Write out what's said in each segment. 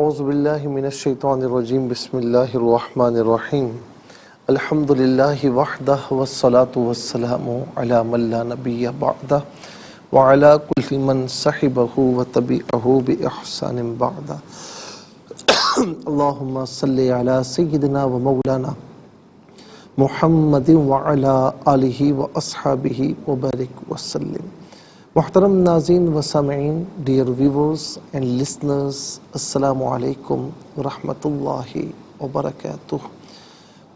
اعوذ باللہ من الشیطان الرجیم بسم اللہ الرحمن الرحیم الحمد للہ وحدہ والصلاة والسلام علی من لا نبی بعدہ وعلی کل من صحبہ وتبعہ بإحسان بعدہ اللہم صلی علی سیدنا و مولانا محمد وعلی آلہ و اصحابہ وبارک وسلم. محترم ناظرین و سامعین، ڈیئر ویورز اینڈ لسنرز، السلام علیکم ورحمۃ اللہ وبرکاتہ.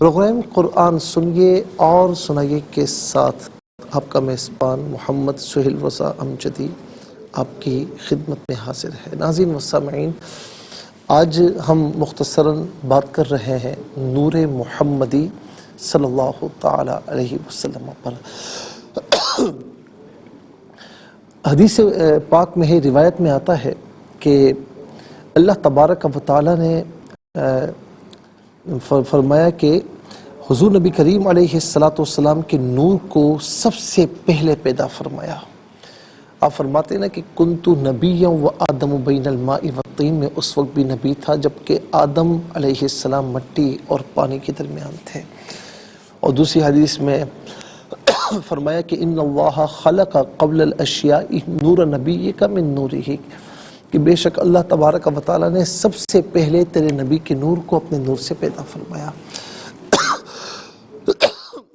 پروگرام قرآن سنیے اور سنائیے کے ساتھ آپ کا میزبان محمد سہیل رضا امجدی آپ کی خدمت میں حاضر ہے. ناظرین و سامعین، آج ہم مختصراً بات کر رہے ہیں نور محمدی صلی اللہ تعالی علیہ وسلم پر. حدیث پاک میں روایت میں آتا ہے کہ اللہ تبارک و تعالی نے فرمایا کہ حضور نبی کریم علیہ السلام کے نور کو سب سے پہلے پیدا فرمایا. آپ فرماتے ہیں نا کہ کنتو نبیا و آدم بین الماء والطین، میں اس وقت بھی نبی تھا جبکہ آدم علیہ السلام مٹی اور پانی کے درمیان تھے. اور دوسری حدیث میں فرمایا کہ ان اللہ خلق قبل الاشیاء نور نبیک من نورہ، کہ بے شک اللہ تبارک و تعالی نے سب سے پہلے تیرے نبی کے نور کو اپنے نور سے پیدا فرمایا.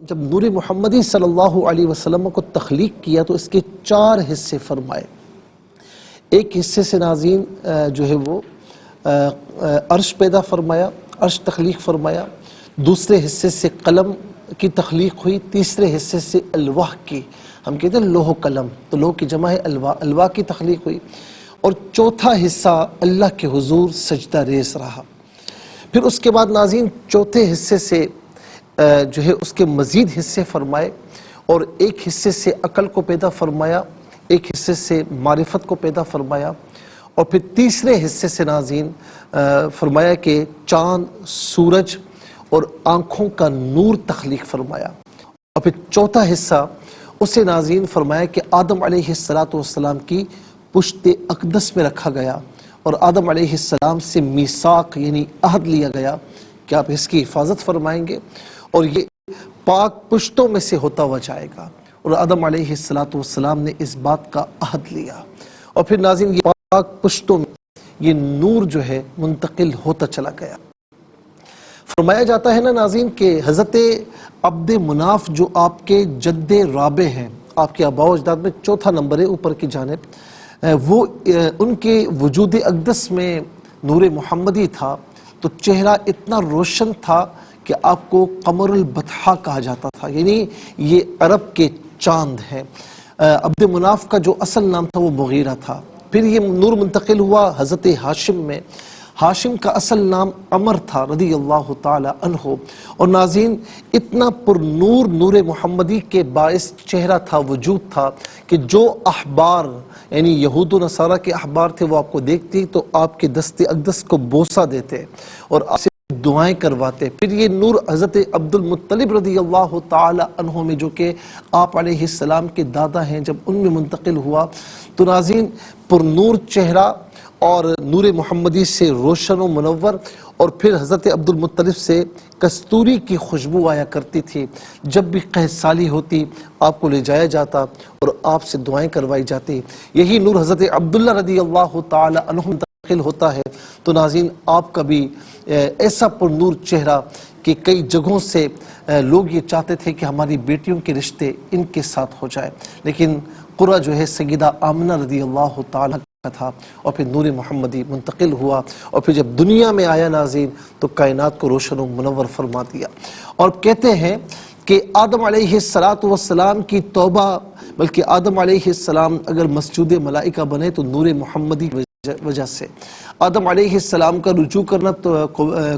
جب نور محمدی صلی اللہ علیہ وسلم کو تخلیق کیا تو اس کے 4 حصے فرمائے. ایک حصے سے ناظرین جو ہے وہ عرش پیدا فرمایا، عرش تخلیق فرمایا. دوسرے حصے سے قلم کی تخلیق ہوئی. تیسرے حصے سے الواح کی، ہم کہتے ہیں لوح و قلم، تو لوح کی جمع ہے الواح، الواح کی تخلیق ہوئی. اور چوتھا حصہ اللہ کے حضور سجدہ ریز رہا. پھر اس کے بعد ناظرین چوتھے حصے سے جو ہے اس کے مزید حصے فرمائے، اور ایک حصے سے عقل کو پیدا فرمایا، ایک حصے سے معرفت کو پیدا فرمایا، اور پھر تیسرے حصے سے ناظرین فرمایا کہ چاند، سورج اور آنکھوں کا نور تخلیق فرمایا. اور پھر چوتھا حصہ اسے ناظرین فرمایا کہ آدم علیہ السلام کی پشت اقدس میں رکھا گیا، اور آدم علیہ السلام سے میثاق یعنی عہد لیا گیا کہ آپ اس کی حفاظت فرمائیں گے اور یہ پاک پشتوں میں سے ہوتا ہوا جائے گا. اور آدم علیہ السلام نے اس بات کا عہد لیا، اور پھر ناظرین یہ پاک پشتوں میں یہ نور جو ہے منتقل ہوتا چلا گیا. فرمایا جاتا ہے نا ناظرین کہ حضرت عبد مناف جو آپ کے جد رابع ہیں، آپ کے آباء و اجداد میں 4تھا نمبر ہے اوپر کی جانب، وہ ان کے وجود اقدس میں نور محمدی تھا تو چہرہ اتنا روشن تھا کہ آپ کو قمر البطحا کہا جاتا تھا، یعنی یہ عرب کے چاند ہیں. عبد مناف کا جو اصل نام تھا وہ مغیرہ تھا. پھر یہ نور منتقل ہوا حضرت ہاشم میں. ہاشم کا اصل نام عمر تھا رضی اللہ تعالی عنہ. اور ناظرین اتنا پر نور نور محمدی کے باعث چہرہ تھا، وجود تھا کہ جو احبار یعنی یہود و نصارہ کے احبار تھے وہ آپ کو دیکھتی تو آپ کے دست اقدس کو بوسہ دیتے اور آپ سے دعائیں کرواتے. پھر یہ نور حضرت عبد المطلب رضی اللہ تعالی عنہ میں، جو کہ آپ علیہ السلام کے دادا ہیں، جب ان میں منتقل ہوا تو ناظرین پر نور چہرہ اور نور محمدی سے روشن و منور. اور پھر حضرت عبد المطلب سے کستوری کی خوشبو آیا کرتی تھی. جب بھی قحط سالی ہوتی آپ کو لے جایا جاتا اور آپ سے دعائیں کروائی جاتی. یہی نور حضرت عبداللہ رضی اللہ تعالی عنہ منتقل ہوتا ہے تو ناظرین آپ کا بھی ایسا پر نور چہرہ کہ کئی جگہوں سے لوگ یہ چاہتے تھے کہ ہماری بیٹیوں کے رشتے ان کے ساتھ ہو جائے، لیکن قرہ جو ہے سیدہ آمنہ رضی اللہ تعالی کا تھا. اور پھر نور محمدی منتقل ہوا، اور پھر جب دنیا میں آیا ناظرین تو کائنات کو روشن و منور فرما دیا. اور کہتے ہیں کہ آدم علیہ السلام کی توبہ، بلکہ آدم علیہ السلام اگر مسجود ملائکہ بنے تو نور محمدی وجہ سے، آدم علیہ السلام کا رجوع کرنا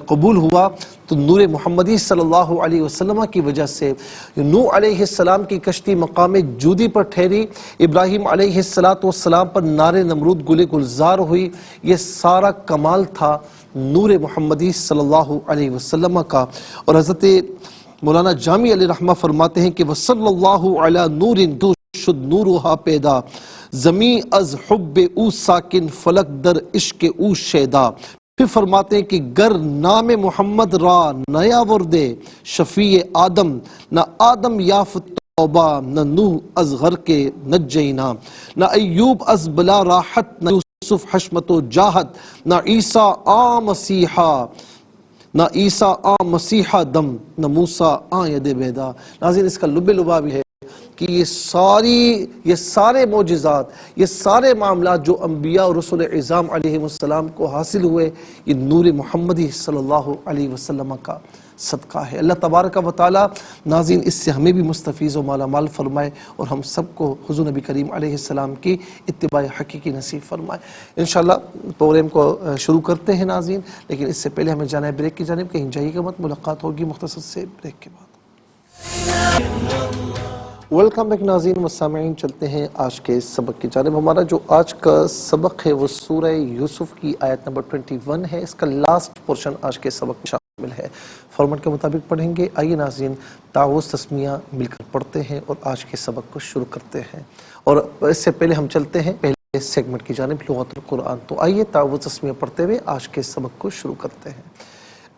قبول ہوا تو نور محمدی صلی اللہ علیہ وسلم کی وجہ سے. نوح علیہ السلام کی کشتی مقام جودی پر ٹھہری، ابراہیم علیہ السلام پر نار نمرود گل گلزار ہوئی. یہ سارا کمال تھا نور محمدی صلی اللہ علیہ وسلم کا. اور حضرت مولانا جامی علیہ رحمہ فرماتے ہیں کہ وصلی اللہ علی نور دو شد نورها پیدا، زمین از حب او ساکن، فلک در عشق او شیدا. پھر فرماتے ہیں کہ گر نام محمد را نیا وردے شفیع آدم، نہ آدم یافت توبہ، نہ نوح از غر کے نجینا، نہ ایوب از بلا راحت، نہ یوسف حشمت و جاہت، نہ عیسیٰ آ مسیحا، نہ عیسیٰ آ مسیحا دم، نہ موسیٰ آ ید بیدا۔ ناظرین اس کا لب لبا بھی ہے کہ یہ سارے معجزات، یہ سارے معاملات جو انبیاء اور رسول اعظام علیہ السلام کو حاصل ہوئے، یہ نور محمدی صلی اللہ علیہ وسلم کا صدقہ ہے۔ اللہ تبارک و تعالی ناظرین اس سے ہمیں بھی مستفیض و مالا مال فرمائے اور ہم سب کو حضور نبی کریم علیہ السلام کی اتباع حقیقی نصیب فرمائے۔ انشاءاللہ پروگرام کو شروع کرتے ہیں ناظرین، لیکن اس سے پہلے ہمیں جانا ہے بریک کی جانب، کہیں جائیے گا مت، ملاقات ہوگی مختصر سے بریک کے بعد۔ ویلکم بیک ناظرین و سامعین، چلتے ہیں آج کے سبق کی جانب۔ ہمارا جو آج کا سبق ہے وہ سورہ یوسف کی آیت نمبر 21 ہے، اس کا لاسٹ پورشن آج کے سبق میں شامل ہے۔ فارمیٹ کے مطابق پڑھیں گے۔ آئیے ناظرین تعوذ تسمیہ مل کر پڑھتے ہیں اور آج کے سبق کو شروع کرتے ہیں، اور اس سے پہلے ہم چلتے ہیں پہلے سیگمنٹ کی جانب، لغت القرآن۔ تو آئیے تعوذ تسمیہ پڑھتے ہوئے آج کے سبق کو شروع کرتے ہیں۔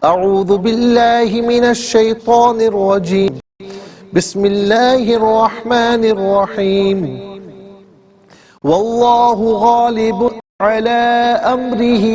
اعوذ باللہ من الشیطان الرجیم، بسم اللہ الرحمن الرحیم، واللہ غالب على امره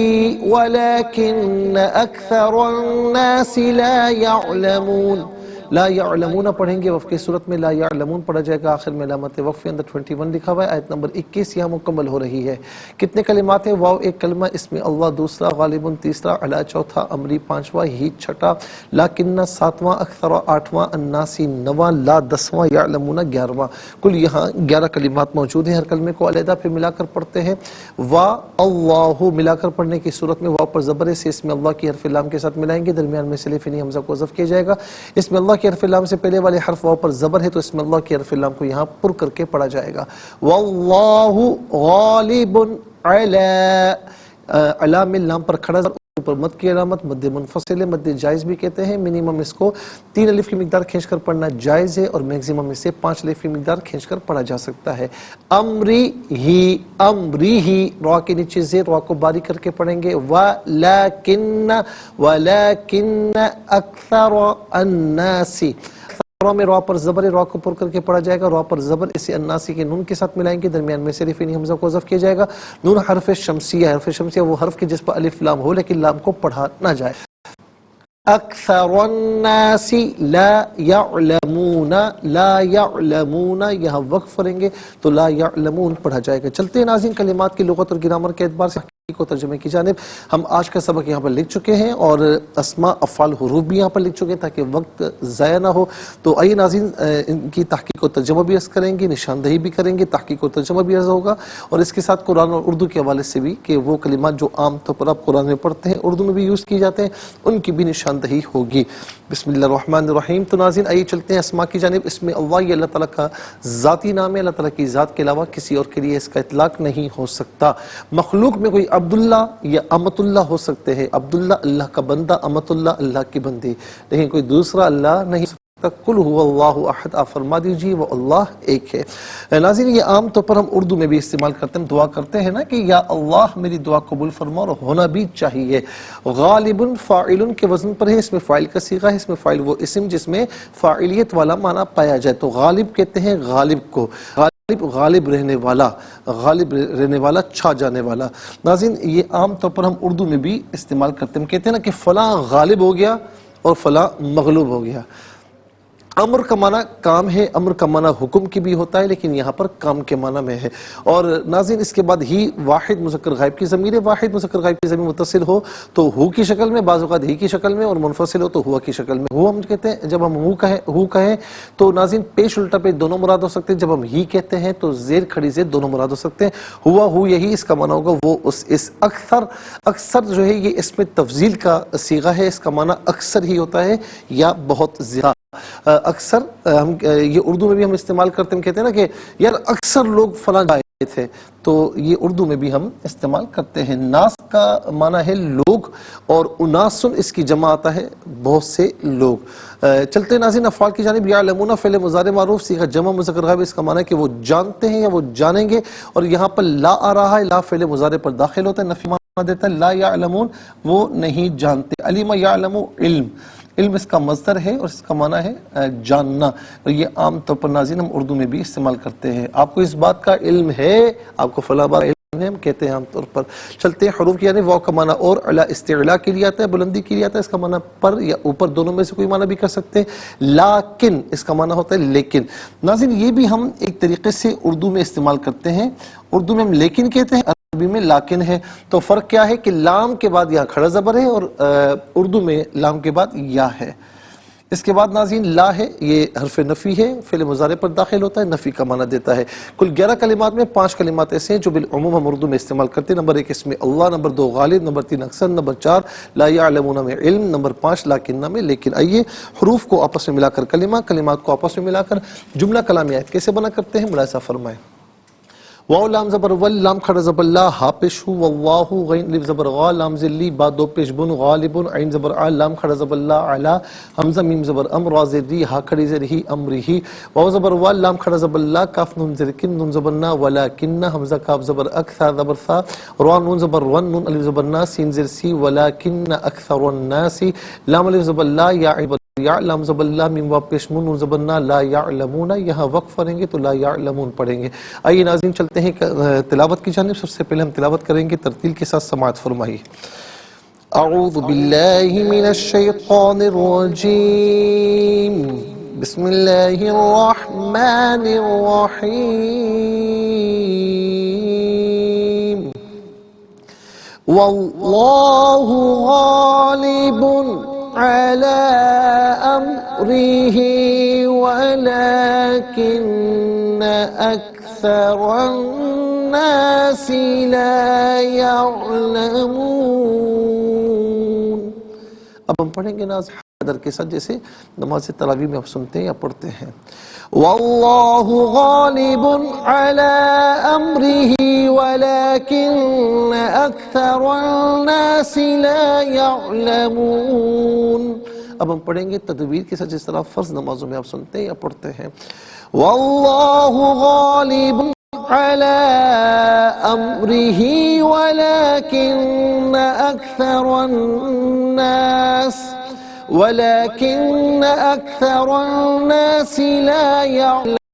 ولكن اکثر الناس لا يعلمون۔ لا يعلمون پڑھیں گے، وقف کی صورت میں لا يعلمون پڑھا جائے گا، آخر میں علامت وقف کے اندر 21 لکھا ہوا ہے، آیت نمبر 21 یہاں مکمل ہو رہی ہے۔ کتنے کلمات ہیں؟ واو ایک کلمہ، اس میں اللہ دوسرا، غالبن تیسرا، علی چوتھا، امری پانچواں، ہی چھٹا، لاکن ساتواں، اکثر آٹھواں، الناسی نواں، لا دسواں، یعلمون 11واں۔ کل یہاں 11 کلمات موجود ہیں، ہر کلمے کو علیحدہ پھر ملا کر پڑھتے ہیں۔ وا اللہ ملا کر پڑھنے کی صورت میں واو پر زبر سے اس میں اللہ کی حرف لام کے ساتھ ملائیں گے، درمیان میں سے الف حمزہ کو حذف کیا جائے گا۔ اس میں اللہ کی حرف لام سے پہلے والے حرف واو پر زبر ہے تو اس میں اللہ کی حرف لام کو یہاں پر کر کے پڑھا جائے گا۔ واللہ غالب علی، علام لام پر کھڑا اوپر مد کی علامت، مد منفصل ہے، مد جائز بھی کہتے ہیں۔ منیمم اس کو 3 الف کی مقدار کھینچ کر پڑھنا جائز ہے، اور میکسیمم اس سے 5 الف کی مقدار کھینچ کر پڑھا جا سکتا ہے۔ امری ہی، امری ہی، را کے نیچے زیر، را کو باریک کر کے پڑھیں گے۔ ولیکن، ولیکن اکثر الناس، را میں را پر زبر، را کو پر کر کے پڑھا جائے گا، را پر زبر اسے الناسی کے نون کے ساتھ ملائیں گے، درمیان میں سے الف حمزہ کو حذف کیا جائے گا۔ نون حرف شمسیہ، حرف شمسیہ وہ حرف کی جس پر الف لام ہو لیکن لام کو پڑھا نہ جائے۔ اکثر الناس لا یعلمون، لا یعلمون یہاں وقف کریں گے تو لا یعلمون پڑھا جائے گا۔ چلتے ہیں ناظرین کلمات کی لغت اور گرامر کے اعتبار سے کو ترجمے کی جانب۔ ہم آج کا سبق یہاں پر لکھ چکے ہیں اور اسماء افعال حروف بھی یہاں پر لکھ چکے ہیں تاکہ وقت ضائع نہ ہو۔ تو آئیے ناظرین ان کی تحقیق و ترجمہ بھی عرض کریں گے، نشاندہی بھی کریں گے، تحقیق و ترجمہ بھی عرض ہوگا، اور اس کے ساتھ قرآن اور اردو کے حوالے سے بھی کہ وہ کلمات جو عام طور پر آپ قرآن میں پڑھتے ہیں اردو میں بھی یوز کیے جاتے ہیں ان کی بھی نشاندہی ہوگی۔ بسم اللہ الرحمن الرحیم۔ تو ناظرین آئیے چلتے ہیں اسماء کی جانب۔ اس میں اللہ یہ اللہ تعالیٰ کا ذاتی نام ہے، اللہ تعالیٰ کی ذات کے علاوہ کسی اور کے لیے اس کا اطلاق نہیں ہو سکتا۔ مخلوق میں کوئی عبداللہ یا امت اللہ ہو سکتے ہیں، عبداللہ اللہ کا بندہ، امت اللہ اللہ کی بندی، لیکن کوئی دوسرا اللہ نہیں ہو سکتا۔ قل هو اللہ احد، آپ فرما دیجیے وہ اللہ ایک ہے۔ ناظرین یہ عام طور پر ہم اردو میں بھی استعمال کرتے ہیں، دعا کرتے ہیں نا کہ یا اللہ میری دعا قبول فرما، اور ہونا بھی چاہیے۔ غالب فاعل کے وزن پر ہے، اس میں فاعل کا صیغہ ہے، اس میں فاعل وہ اسم جس میں فاعلیت والا معنی پایا جائے، تو غالب کہتے ہیں غالب کو، غالب رہنے والا، غالب رہنے والا، چھا جانے والا۔ ناظرین یہ عام طور پر ہم اردو میں بھی استعمال کرتے ہیں، ہم کہتے ہیں نا کہ فلاں غالب ہو گیا اور فلاں مغلوب ہو گیا۔ امر کا معنی کام ہے، امر کا معنی حکم کی بھی ہوتا ہے، لیکن یہاں پر کام کے معنی میں ہے۔ اور ناظرین اس کے بعد ہی واحد مذکر غائب کی ضمیر ہے، واحد مذکر غائب کی ضمیر متصل ہو تو ہو کی شکل میں، بعض اوقات ہی کی شکل میں، اور منفصل ہو تو ہوا کی شکل میں۔ ہو ہم کہتے ہیں جب ہم ہو کہیں تو ناظرین پیش الٹا پیش دونوں مراد ہو سکتے ہیں، جب ہم ہی کہتے ہیں تو زیر کھڑی زیر دونوں مراد ہو سکتے ہیں۔ ہوا ہو یہی اس کا معنی ہوگا، وہ اس اکثر جو ہے یہ اس میں تفضیل کا صیغہ ہے، اس کا معنی اکثر ہی ہوتا ہے یا بہت زیادہ۔ اکثر ہم یہ اردو میں بھی ہم استعمال کرتے ہیں، کہتے ہیں نا کہ یار اکثر لوگ فلاں جائے تھے، تو یہ اردو میں بھی ہم استعمال کرتے ہیں۔ ناس کا معنی ہے لوگ، اور اناسن اس کی جمع آتا ہے بہت سے لوگ۔ چلتے ہیں ناظرین افعال کی جانب۔ یعلمون فعل مضارع معروف صیغہ جمع مذکر غائب، اس کا معنی ہے کہ وہ جانتے ہیں یا وہ جانیں گے، اور یہاں پر لا آ رہا ہے، لا فعل مضارع پر داخل ہوتا ہے، نفی دیتا ہے لا یعلمون وہ نہیں جانتے. علم یعلم علم، علم اس کا مصدر ہے اور اس کا معنی ہے جاننا، اور یہ عام طور پر ناظرین ہم اردو میں بھی استعمال کرتے ہیں. آپ کو اس بات کا علم ہے، آپ کو فلاں بات علم ہے، ہم کہتے ہیں عام طور پر. چلتے ہیں حروف کی یعنی واو کا معنی اور اعلیٰ استعلاء کے لیے آتا ہے، بلندی کے لیے آتا ہے. اس کا معنی پر یا اوپر، دونوں میں سے کوئی معنی بھی کر سکتے ہیں. لیکن اس کا معنی ہوتا ہے لیکن. ناظرین یہ بھی ہم ایک طریقے سے اردو میں استعمال کرتے ہیں. اردو میں ہم لیکن کہتے ہیں، عربی میں لاکن ہے. تو فرق کیا ہے کہ لام کے بعد یہاں کھڑا زبر ہے اور اردو میں لام کے بعد یا ہے. اس کے بعد ناظرین لا ہے، یہ حرف نفی ہے، فعل مضارع پر داخل ہوتا ہے، نفی کا معنی دیتا ہے. کل 11 کلمات میں 5 کلمات ایسے ہیں جو بالعموم ہم اردو میں استعمال کرتے ہیں. نمبر 1 اس میں اللہ، نمبر 2 غالب، نمبر 3 اکثر، نمبر 4 لا یعلمون میں علم، نمبر 5 لاکنہ میں لیکن. آئیے حروف کو آپس میں ملا کر کلمات کو آپس میں ملا کر جملہ کلامیات کیسے بنا کرتے ہیں ملاحظہ فرمائیں. واو لام زبر ول، لام کھڑا زبر لا، ہا پیش ہو، واللہ غین لف زبر غا، لام ذلی، با دو پیش بن، غالب عین زبر ع، لام کھڑا زبر لا علا، حمزہ میم زبر ام، را زیر ری، ہا کھڑی زیر ہی، امرہی. واو زبر وال، لام کھڑا زبر لا، کاف نون زیر کن، نون زبر نا، ولکنہ، حمزہ کاف زبر اک، ثا زبر ثا، را نون زبر ون، نون الف زبر نا، سین زیر سی، ولکنہ اکثر الناس، لام الف زبر لا، یا لام زبر لا، میم واو پیش نون، نون زبر نا، لا یعلمون. یہاں وقف پڑھیں گے تو لا یعلمون پڑھیں گے. آئیے ناظرین چلتے ہیں تلاوت کی جانب. سب سے پہلے ہم تلاوت کریں گے، ترتیل کے ساتھ سماعت فرمائیے. اعوذ باللہ من الشیطان الرجیم، بسم اللہ الرحمن الرحیم. واللہ غالب على أمره ولكن أكثر الناس لا يعلمون. اب ہم پڑھیں گے ناز حیدر کے ساتھ جیسے نماز تراویح میں آپ سنتے ہیں یا پڑھتے ہیں. واللہ غالب على أمره ولكن أكثر الناس لا يعلمون. اب ہم پڑھیں گے تدویر کے ساتھ جس طرح فرض نمازوں میں آپ سنتے ہیں یا پڑھتے ہیں. واللہ غالب على أمره ولكن أكثر الناس لا يعلمون.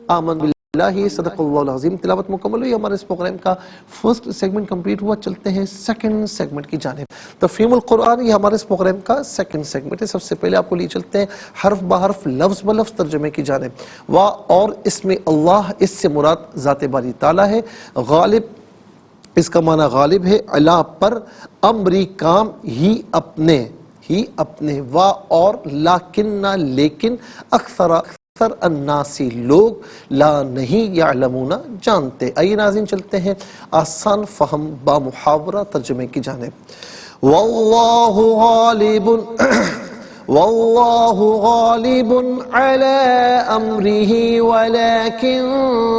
آمن باللہ، صدق اللہ العظیم. تلاوت مکمل ہوئی. ہمارے اس پروگرام کا فرسٹ سیگمنٹ کمپلیٹ ہوا. چلتے ہیں سیکنڈ سیگمنٹ کی جانب. تفہیم القرآن یہ ہمارے اس پروگرام کا سیکنڈ سیگمنٹ ہے. سب سے پہلے آپ کو لیے چلتے ہیں حرف بحرف لفظ بلفظ ترجمے کی جانب. وا اور اس میں اللہ، اس سے مراد ذات باری تعالیٰ ہے. غالب اس کا معنی غالب ہے، علا پر، امری کام، ہی اپنے، وا اور لاکنہ لیکن، اکثر الناسی لوگ، لا نہیں، یعلمون جانتے. آئیے ناظرین چلتے ہیں آسان فہم با محاورہ ترجمے کی جانب. واللہ غالب على أمره ولكن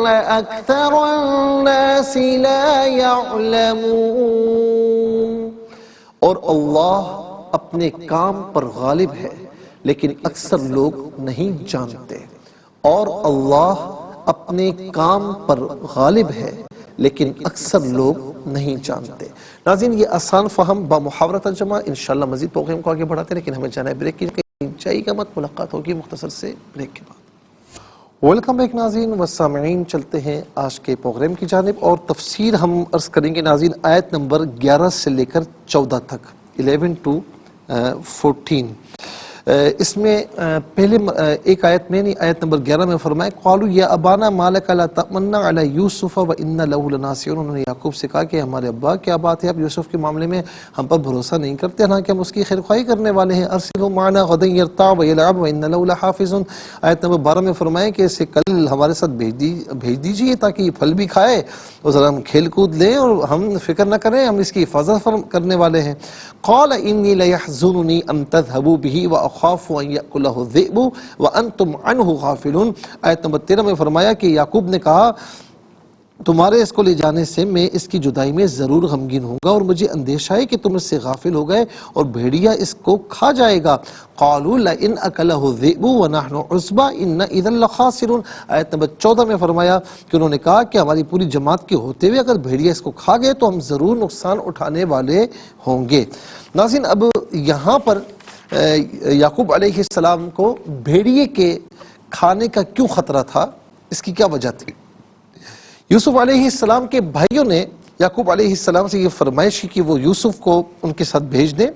أكثر الناس لا يعلمون. اور اللہ اپنے کام پر غالب ہے لیکن اکثر لوگ نہیں جانتے. اور اللہ اپنے کام پر غالب ہے لیکن اکثر لوگ نہیں جانتے. ناظرین یہ آسان فہم با محاورہ ترجمہ انشاءاللہ مزید پروگرام کو آگے بڑھاتے ہیں، لیکن ہمیں جانا ہے بریک کی. جائے گا مت، ملاقات ہوگی مختصر سے بریک کے بعد. ویلکم بیک ناظرین و سامعین. چلتے ہیں آج کے پروگرام کی جانب اور تفسیر ہم عرض کریں گے ناظرین آیت نمبر 11 سے لے کر 14 تک، 11 to 14. اس میں پہلے ایک آیت میں نہیں، آیت نمبر 11 میں فرمائے قالوا یا ابانا ما لک لا تأمنا علی یوسف وإنا له لناصحون. انہوں نے یعقوب سے کہا کہ ہمارے ابا کیا بات ہے، اب یوسف کے معاملے میں ہم پر بھروسہ نہیں کرتے، حالانکہ ہم اس کی خیرخواہی کرنے والے ہیں. ارسلہ معنا غدا یرتع ویلعب وإنا له لحافظون. آیت نمبر 12 میں فرمائے کہ اسے کل ہمارے ساتھ بھیج دیجئے تاکہ یہ پھل بھی کھائے اور ذرا ہم کھیل کود لیں اور ہم فکر نہ کریں، ہم اس کی حفاظت کرنے والے ہیں. قال انی لیحزننی ان تذهبوا به واخاف ان یأکلہ الذئب وانتم عنہ غافلون. آیت نمبر 13 میں فرمایا کہ یعقوب نے کہا تمہارے اس کو لے جانے سے میں اس کی جدائی میں ضرور غمگین ہوں گا اور مجھے اندیشہ ہے کہ تم اس سے غافل ہو گئے اور بھیڑیا اس کو کھا جائے گا۔ قالوا لئن اکلہ الذئب ونحن عصبہ ان اذا لخاسرون۔ آیت نمبر 14 میں فرمایا کہ انہوں نے کہا کہ ہماری پوری جماعت کے ہوتے ہوئے اگر بھیڑیا اس کو کھا گئے تو ہم ضرور نقصان اٹھانے والے ہوں گے۔ ناظرین، اب یہاں پر یعقوب علیہ السلام کو بھیڑیے کے کھانے کا کیوں خطرہ تھا، اس کی کیا وجہ تھی؟ یوسف علیہ السلام کے بھائیوں نے یعقوب علیہ السلام سے یہ فرمائش کی کہ وہ یوسف کو ان کے ساتھ بھیج دیں،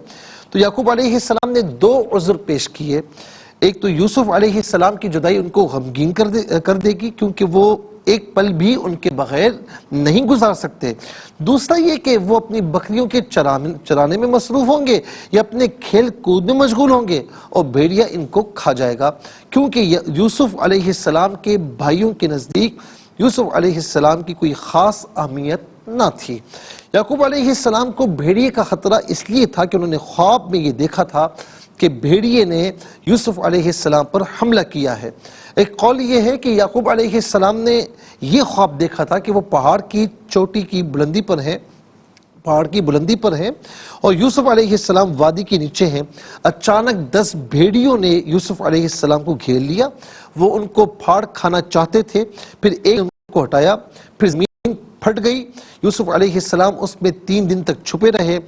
تو یعقوب علیہ السلام نے 2 عذر پیش کیے۔ ایک تو یوسف علیہ السلام کی جدائی ان کو غمگین کر دے گی کیونکہ وہ ایک پل بھی ان کے بغیر نہیں گزار سکتے۔ دوسرا یہ کہ وہ اپنی بکریوں کے چرانے میں مصروف ہوں گے یا اپنے کھیل کود میں مشغول ہوں گے اور بھیڑیا ان کو کھا جائے گا، کیونکہ یوسف علیہ السلام کے بھائیوں کے نزدیک یوسف علیہ السلام کی کوئی خاص اہمیت نہ تھی۔ یعقوب علیہ السلام کو بھیڑیے کا خطرہ اس لیے تھا کہ انہوں نے خواب میں یہ دیکھا تھا کہ بھیڑیے نے یوسف علیہ السلام پر حملہ کیا ہے۔ ایک قول یہ ہے کہ یعقوب علیہ السلام نے یہ خواب دیکھا تھا کہ وہ پہاڑ کی چوٹی کی بلندی پر ہیں اور یوسف علیہ السلام وادی کے نیچے ہیں۔ اچانک 10 بھیڑیوں نے یوسف علیہ السلام کو گھیر لیا، وہ ان کو پھاڑ کھانا چاہتے تھے، پھر ایک ان کو ہٹایا، پھر زمین پھٹ گئی۔ یوسف علیہ السلام اس میں 3 دن تک چھپے رہے۔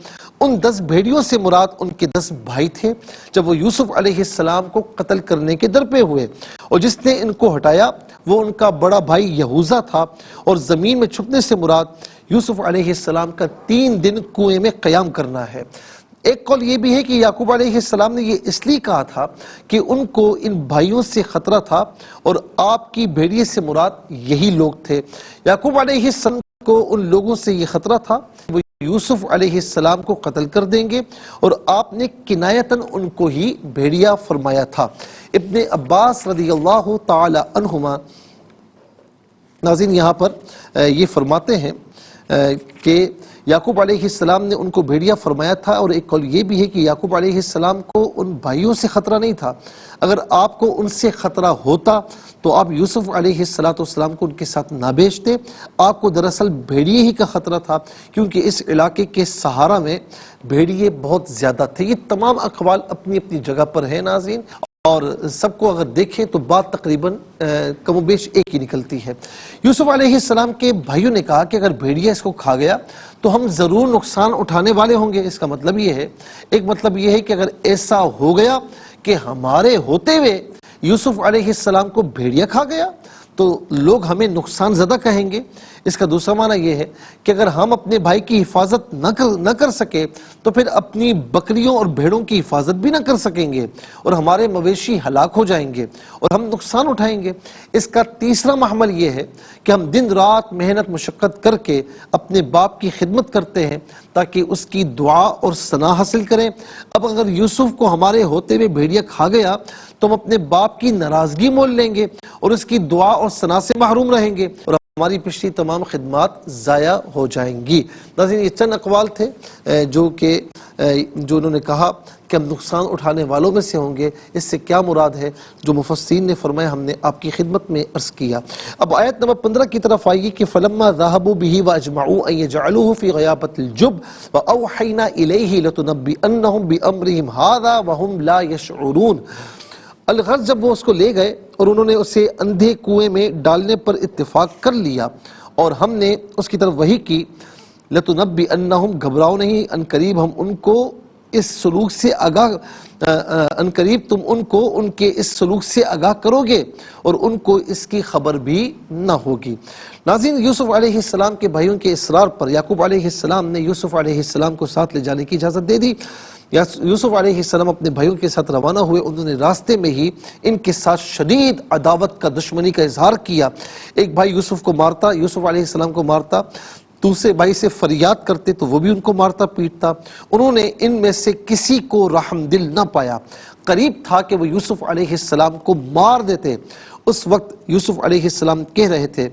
ان 10 بھیڑیوں سے مراد ان کے 10 بھائی تھے۔ جب وہ یوسف علیہ السلام کو قتل کرنے کے درپے ہوئے اور جس نے ان کو ہٹایا وہ ان کا بڑا بھائی یہوذا تھا، اور زمین میں چھپنے سے مراد یوسف علیہ السلام کا 3 دن کنویں میں قیام کرنا ہے۔ ایک قول یہ بھی ہے کہ یعقوب علیہ السلام نے یہ اس لیے کہا تھا کہ ان کو ان بھائیوں سے خطرہ تھا اور آپ کی بھیڑیے سے مراد یہی لوگ تھے۔ یعقوب علیہ السلام کو ان لوگوں سے یہ خطرہ تھا وہ یوسف علیہ السلام کو قتل کر دیں گے، اور آپ نے کنایتاً ان کو ہی بھیڑیا فرمایا تھا۔ ابن عباس رضی اللہ تعالی عنہما ناظرین یہاں پر یہ فرماتے ہیں کہ یعقوب علیہ السلام نے ان کو بھیڑیا فرمایا تھا، اور ایک قول یہ بھی ہے کہ یعقوب علیہ السلام کو ان بھائیوں سے خطرہ نہیں تھا۔ اگر آپ کو ان سے خطرہ ہوتا تو آپ یوسف علیہ السلام کو ان کے ساتھ نہ بھیجتے۔ آپ کو دراصل بھیڑیے ہی کا خطرہ تھا، کیونکہ اس علاقے کے صحارا میں بھیڑیے بہت زیادہ تھے۔ یہ تمام اقوال اپنی اپنی جگہ پر ہیں ناظرین، اور سب کو اگر دیکھیں تو بات تقریباً کم و بیش ایک ہی نکلتی ہے۔ یوسف علیہ السلام کے بھائیوں نے کہا کہ اگر بھیڑیا اس کو کھا گیا تو ہم ضرور نقصان اٹھانے والے ہوں گے۔ اس کا مطلب یہ ہے، ایک مطلب یہ ہے کہ اگر ایسا ہو گیا کہ ہمارے ہوتے ہوئے یوسف علیہ السلام کو بھیڑیا کھا گیا تو لوگ ہمیں نقصان زدہ کہیں گے۔ اس کا دوسرا معنی یہ ہے کہ اگر ہم اپنے بھائی کی حفاظت نہ کر سکے تو پھر اپنی بکریوں اور بھیڑوں کی حفاظت بھی نہ کر سکیں گے اور ہمارے مویشی ہلاک ہو جائیں گے اور ہم نقصان اٹھائیں گے۔ اس کا تیسرا محمل یہ ہے کہ ہم دن رات محنت مشقت کر کے اپنے باپ کی خدمت کرتے ہیں تاکہ اس کی دعا اور ثنا حاصل کریں۔ اب اگر یوسف کو ہمارے ہوتے ہوئے بھیڑیا کھا گیا تو ہم اپنے باپ کی ناراضگی مول لیں گے اور اس کی دعا اور ثنا سے محروم رہیں گے اور ہماری پچھلی تمام خدمات ضائع ہو جائیں گی۔ ناظرین یہ چند اقوال تھے جو انہوں نے کہا کہ ہم نقصان اٹھانے والوں میں سے ہوں گے۔ اس سے کیا مراد ہے جو مفسرین نے فرمایا ہم نے آپ کی خدمت میں عرض کیا۔ اب آیت نمبر 15 کی طرف آئیے کہ فَلَمَّا ذَهَبُوا بِهِ وَأَجْمَعُوا أَن يَجْعَلُوهُ فِي غَيَابَةِ الْجُبِّ وَأَوْحَيْنَا إِلَيْهِ لَتُنَبِّئَنَّهُمْ بِأَمْرِهِمْ هَذَا وَهُمْ لَا يَشْعُرُونَ۔ الغرض جب وہ اس کو لے گئے اور انہوں نے اسے اندھے کنویں میں ڈالنے پر اتفاق کر لیا اور ہم نے اس کی طرف وحی کی لَتُنَبِّئَنَّهُمْ، گھبراؤ نہیں، ان قریب ہم ان کو اس سلوک سے ان قریب تم ان کو ان کے اس سلوک سے آگاہ کرو گے اور ان کو اس کی خبر بھی نہ ہوگی۔ ناظرین یوسف علیہ السلام کے بھائیوں کے اصرار پر یعقوب علیہ السلام نے یوسف علیہ السلام کو ساتھ لے جانے کی اجازت دے دی۔ یوسف علیہ السلام اپنے بھائیوں کے ساتھ روانہ ہوئے۔ انہوں نے راستے میں ہی ان کے ساتھ شدید عداوت کا، دشمنی کا اظہار کیا۔ ایک بھائی یوسف کو مارتا، یوسف علیہ السلام کو مارتا، دوسرے بھائی سے فریاد کرتے تو وہ بھی ان کو مارتا پیٹتا۔ انہوں نے ان میں سے کسی کو رحم دل نہ پایا۔ قریب تھا کہ وہ یوسف علیہ السلام کو مار دیتے۔ اس وقت یوسف علیہ السلام کہہ رہے تھے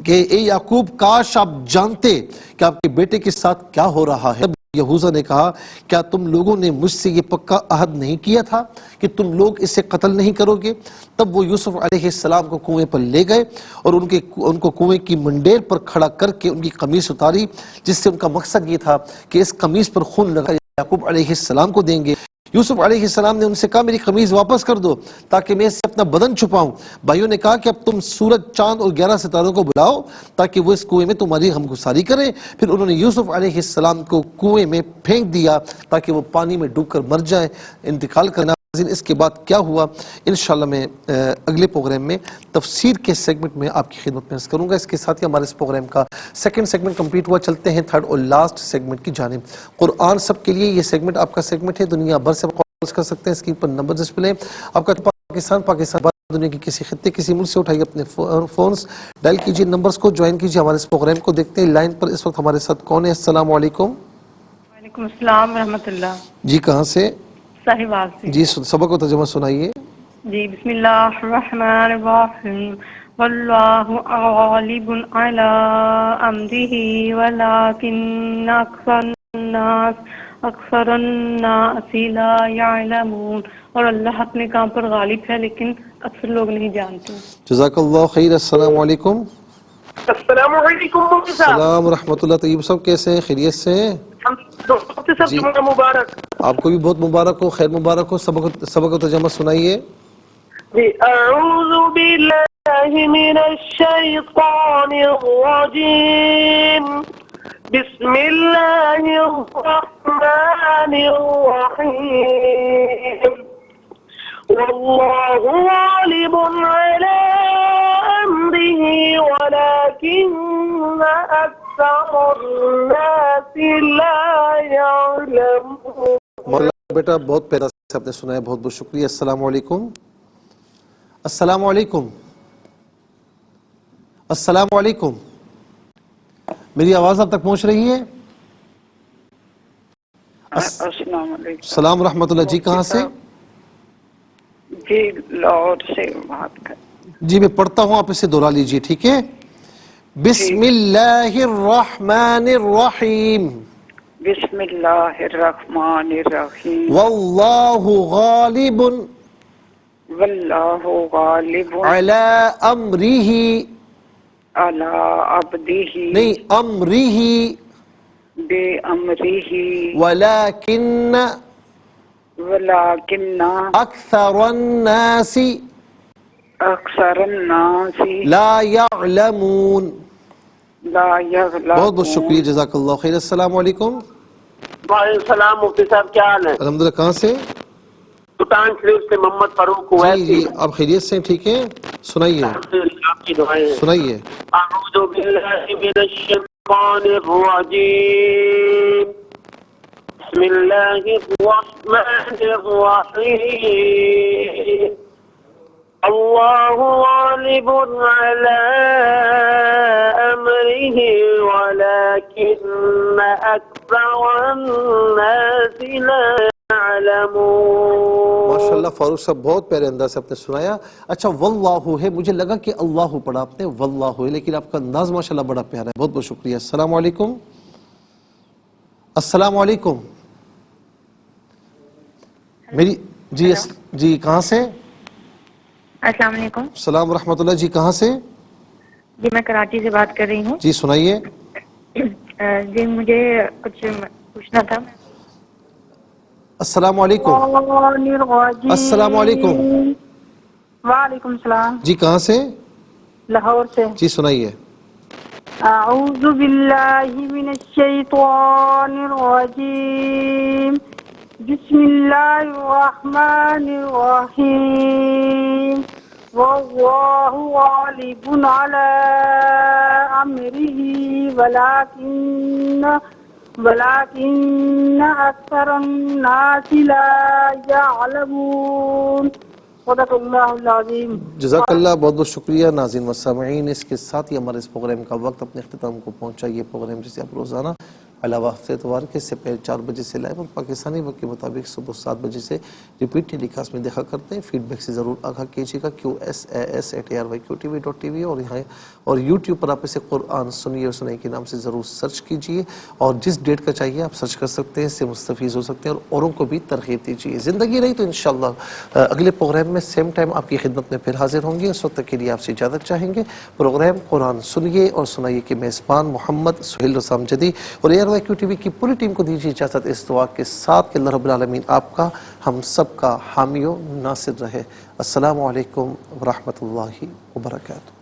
کہ اے یعقوب کاش آپ جانتے کہ آپ کے بیٹے کے ساتھ کیا ہو رہا ہے۔ یہوذا نے کہا کیا تم لوگوں نے مجھ سے یہ پکا عہد نہیں کیا تھا کہ تم لوگ اسے قتل نہیں کرو گے؟ تب وہ یوسف علیہ السلام کو کنویں پر لے گئے اور ان کو کنویں کی منڈیر پر کھڑا کر کے ان کی قمیص اتاری، جس سے ان کا مقصد یہ تھا کہ اس قمیص پر خون لگا یعقوب علیہ السلام کو دیں گے۔ یوسف علیہ السلام نے ان سے کہا میری قمیض واپس کر دو تاکہ میں اس سے اپنا بدن چھپاؤں۔ بھائیوں نے کہا کہ اب تم سورج، چاند اور 11 ستاروں کو بلاؤ تاکہ وہ اس کنویں میں تمہاری غمگساری کریں۔ پھر انہوں نے یوسف علیہ السلام کو کنویں میں پھینک دیا تاکہ وہ پانی میں ڈوب کر مر جائیں، انتقال کرنا۔ اس کے بعد کیا ہوا انشاءاللہ میں اگلے پروگرام میں تفسیر کے سیگمنٹ میں آپ کی خدمت میں عرض کروں گا۔ اس کے ساتھ ہی ہمارے اس پروگرام کا سیکنڈ سیگمنٹ کمپلیٹ ہوا۔ چلتے ہیں تھرڈ اور لاسٹ سیگمنٹ کی جانب۔ قرآن سب کے لیے یہ سیگمنٹ آپ کا سیگمنٹ ہے، دنیا بھر سے کالز کر سکتے ہیں، اسکرین پر نمبر ڈسپلے آپ کا پاکستان دنیا کی کسی خطے کسی ملک سے اٹھائیے اپنے فونز، ڈائل کیجئے نمبرز کو، جوائن کیجئے ہمارے اس پروگرام کو۔ دیکھتے ہیں لائن پر اس وقت ہمارے ساتھ کون ہے۔ السلام علیکم۔ وعلیکم السلام ورحمۃ اللہ۔ جی کہاں سے؟ صاحبات سے۔ جی سبق و ترجمہ سنائیے۔ جی بسم اللہ الرحمن الرحیم، واللہ غالب علی امرہ ولکن اکثر الناس لا یعلمون، اور اللہ اپنے کام پر غالب ہے لیکن اکثر لوگ نہیں جانتے۔ جزاک اللہ خیر۔ السلام علیکم۔ السلام علیکم مفتی صاحب۔ السلام ورحمۃ اللہ۔ طیب صاحب کیسے ہیں؟ خیریت سے ہیں؟ مفتی صاحب جمعہ مبارک۔ آپ کو بھی بہت مبارک ہو، خیر مبارک ہو۔ سبق و ترجمہ سنائیے۔ جی اعوذ باللہ من الشیطان الرجیم، بسم اللہ الرحمن الرحیم، واللہ غالب علی امرہ ولکن اکثر الناس لا یعلمون۔ بیٹا بہت پیارا سے آپ نے سنایا، بہت بہت شکریہ۔ السلام علیکم۔ السلام علیکم۔ السلام علیکم۔ میری آواز آپ تک پہنچ رہی ہے؟ السلام علیکم۔ السلام ورحمۃ اللہ۔ جی کہاں سے؟ جی لاہور سے بات کر۔ جی میں پڑھتا ہوں، آپ اسے دہرا لیجئے، ٹھیک ہے؟ بسم اللہ الرحمن الرحیم، بسم اللہ الرحمن الرحیم، واللہ غالب واللہ غالب علی امرہ، علی عبدہ، نہیں امرہ، بے امرہ، ولیکن ولکن اکثر الناس اکثر الناس لا یعلمون۔ لا یعلمون۔ بہت بہت شکریہ، جزاک اللہ خیر۔ السلام علیکم۔ وعلیکم السلام مفتی صاحب، کیا حال ہے؟ الحمدللہ۔ کہاں سے؟ سلطان شریف سے محمد فاروق کویت۔ جی آپ خیریت سے ہیں؟ ٹھیک ہے، سنائیے آپ کی دعائیں ہیں۔ سنائیے۔ اعوذ باللہ من الشیطان الرجیم، بسم اللہ الرحمن الرحیم، اللہ غالب علی امرہ ولکن اکثر الناس لا یعلمون۔ ماشاءاللہ فاروق صاحب بہت پیارے انداز سے آپ نے سنایا۔ اچھا واللہ ہے، مجھے لگا کہ اللہ پڑھا آپ نے، واللہ ہے، لیکن آپ کا انداز ماشاءاللہ بڑا پیارا ہے، بہت بہت شکریہ۔ السلام علیکم۔ السلام علیکم۔ میری جی کہاں سے؟ السلام علیکم۔ السلام ورحمۃ اللہ۔ جی کہاں سے؟ جی میں کراچی سے بات کر رہی ہوں۔ جی سنائیے۔ جی مجھے کچھ پوچھنا تھا۔ السلام علیکم۔ السلام علیکم۔ وعلیکم السلام۔ جی کہاں سے؟ لاہور سے۔ جی سنائیے۔ اعوذ باللہ من الشیطان الرجیم، بسم اللہ الرحمن الرحیم، واللہ غالب علی امرہ ولکن اکثر الناس لا یعلمون۔ صدق اللہ العظیم۔ جزاک اللہ، بہت بہت شکریہ۔ ناظرین و سامعین، اس کے ساتھ ہی ہمارے اس پروگرام کا وقت اپنے اختتام کو پہنچا۔ یہ پروگرام جسے آپ روزانہ علاوہ ہفتے اتوار کے سے پہلے 4 بجے سے لائیو اور پاکستانی وقت کے مطابق صبح 7 بجے سے ریپیٹ ٹیلی کاسٹ میں دیکھا کرتے ہیں. فیڈ بیک سے ضرور آگاہ کیجیے گا. QSAS@ARYQTV.tv اور یوٹیوب پر آپ اسے قرآن سنیے اور سنائی کے نام سے ضرور سرچ کیجیے, اور جس ڈیٹ کا چاہیے آپ سرچ کر سکتے ہیں, اس سے مستفیض ہو سکتے ہیں اور اوروں کو بھی ترغیب دیجیے. زندگی رہی تو انشاءاللہ اگلے پروگرام میں سیم ٹائم آپ کی خدمت میں پھر حاضر ہوں گے. اس وقت تک کے لیے آپ سے اجازت چاہیں گے. پروگرام قرآن سنیے اور سنائیے کے میزبان محمد سہیل رسام جدی اور ARYQTV کی پوری ٹیم کو دیجیے اجازت اس دعا کے ساتھ کہ اللہ رب العالمین آپ کا, ہم سب کا حامی و ناصر رہے. السلام علیکم ورحمۃ اللہ وبرکاتہ.